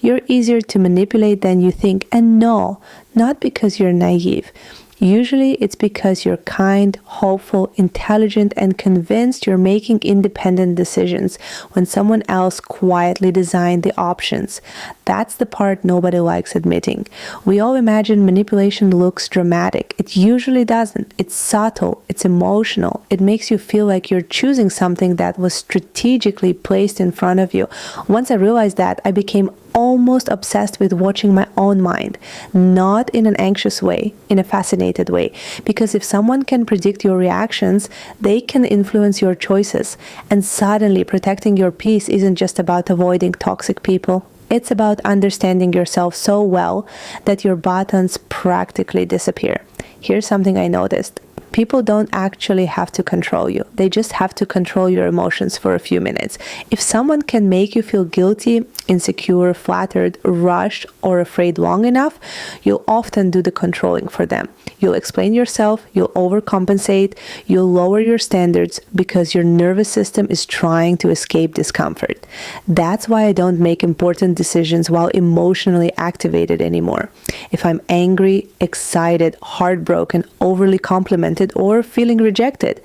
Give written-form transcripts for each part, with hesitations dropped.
You're easier to manipulate than you think, and no, not because you're naive. Usually it's because you're kind, hopeful, intelligent, and convinced you're making independent decisions when someone else quietly designed the options. That's the part nobody likes admitting. We all imagine manipulation looks dramatic. It usually doesn't. It's subtle, it's emotional. It makes you feel like you're choosing something that was strategically placed in front of you. Once I realized that, I became almost obsessed with watching my own mind, not in an anxious way, in a fascinated way. Because if someone can predict your reactions, they can influence your choices. And suddenly protecting your peace isn't just about avoiding toxic people. It's about understanding yourself so well that your buttons practically disappear. Here's something I noticed. People don't actually have to control you. They just have to control your emotions for a few minutes. If someone can make you feel guilty, insecure, flattered, rushed, or afraid long enough, you'll often do the controlling for them. You'll explain yourself, you'll overcompensate, you'll lower your standards because your nervous system is trying to escape discomfort. That's why I don't make important decisions while emotionally activated anymore. If I'm angry, excited, heartbroken, overly complimented, or feeling rejected,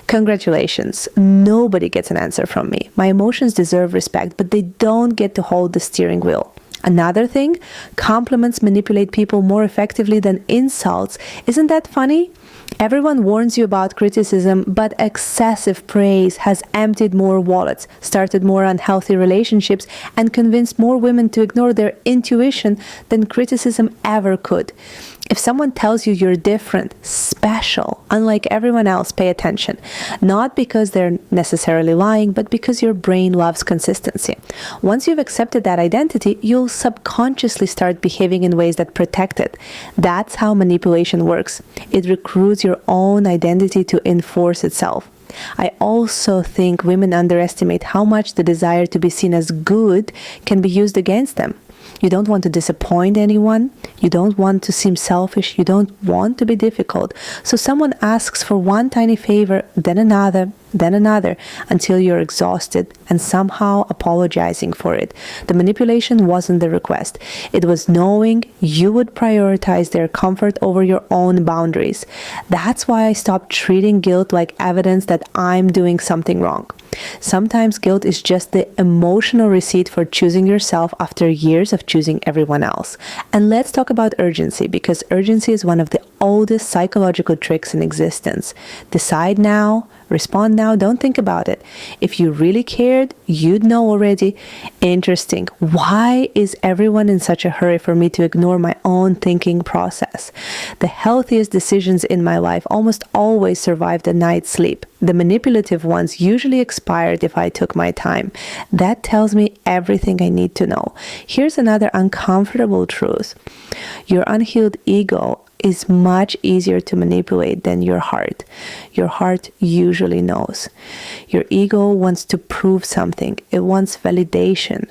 congratulations, nobody gets an answer from me. My emotions deserve respect, but they don't get to hold the steering wheel. Another thing, compliments manipulate people more effectively than insults. Isn't that funny? Everyone warns you about criticism, but excessive praise has emptied more wallets, started more unhealthy relationships, and convinced more women to ignore their intuition than criticism ever could. If someone tells you you're different, special, unlike everyone else, pay attention. Not because they're necessarily lying, but because your brain loves consistency. Once you've accepted that identity, you'll subconsciously start behaving in ways that protect it. That's how manipulation works. It recruits your own identity to enforce itself. I also think women underestimate how much the desire to be seen as good can be used against them. You don't want to disappoint anyone. You don't want to seem selfish. You don't want to be difficult. So someone asks for one tiny favor, then another, until you're exhausted and somehow apologizing for it. The manipulation wasn't the request. It was knowing you would prioritize their comfort over your own boundaries. That's why I stopped treating guilt like evidence that I'm doing something wrong. Sometimes guilt is just the emotional receipt for choosing yourself after years of choosing everyone else. And let's talk about urgency, because urgency is one of the oldest psychological tricks in existence. Decide now, respond now, don't think about it. If you really cared, you'd know already. Interesting. Why is everyone in such a hurry for me to ignore my own thinking process? The healthiest decisions in my life almost always survived a night's sleep. The manipulative ones usually expired if I took my time. That tells me everything I need to know. Here's another uncomfortable truth. Your unhealed ego is much easier to manipulate than your heart. Your heart usually knows. Your ego wants to prove something. It wants validation.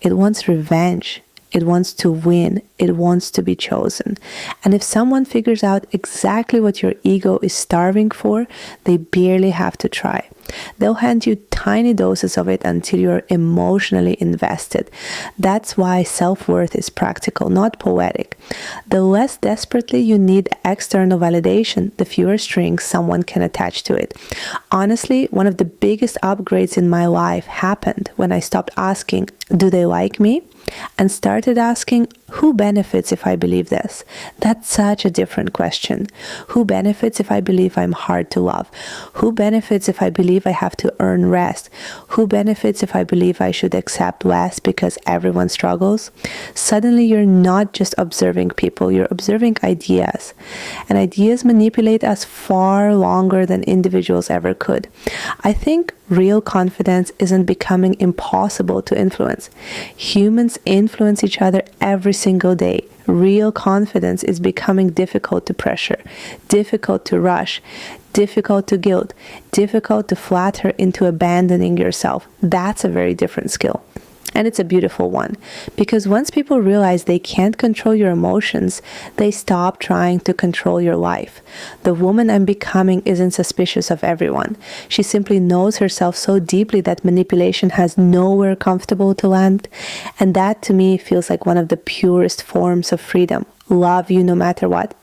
It wants revenge. It wants to win. It wants to be chosen. And if someone figures out exactly what your ego is starving for, they barely have to try. They'll hand you tiny doses of it until you're emotionally invested. That's why self-worth is practical, not poetic. The less desperately you need external validation, the fewer strings someone can attach to it. Honestly, one of the biggest upgrades in my life happened when I stopped asking, do they like me? And started asking, who benefits if I believe this? That's such a different question. Who benefits if I believe I'm hard to love? Who benefits if I believe I have to earn rest? Who benefits if I believe I should accept less because everyone struggles? Suddenly you're not just observing people, you're observing ideas. And ideas manipulate us far longer than individuals ever could. I think real confidence isn't becoming impossible to influence. Humans influence each other every single day. Real confidence is becoming difficult to pressure, difficult to rush, difficult to guilt, difficult to flatter into abandoning yourself. That's a very different skill. And it's a beautiful one, because once people realize they can't control your emotions, they stop trying to control your life. The woman I'm becoming isn't suspicious of everyone. She simply knows herself so deeply that manipulation has nowhere comfortable to land. And that to me feels like one of the purest forms of freedom. Love you no matter what.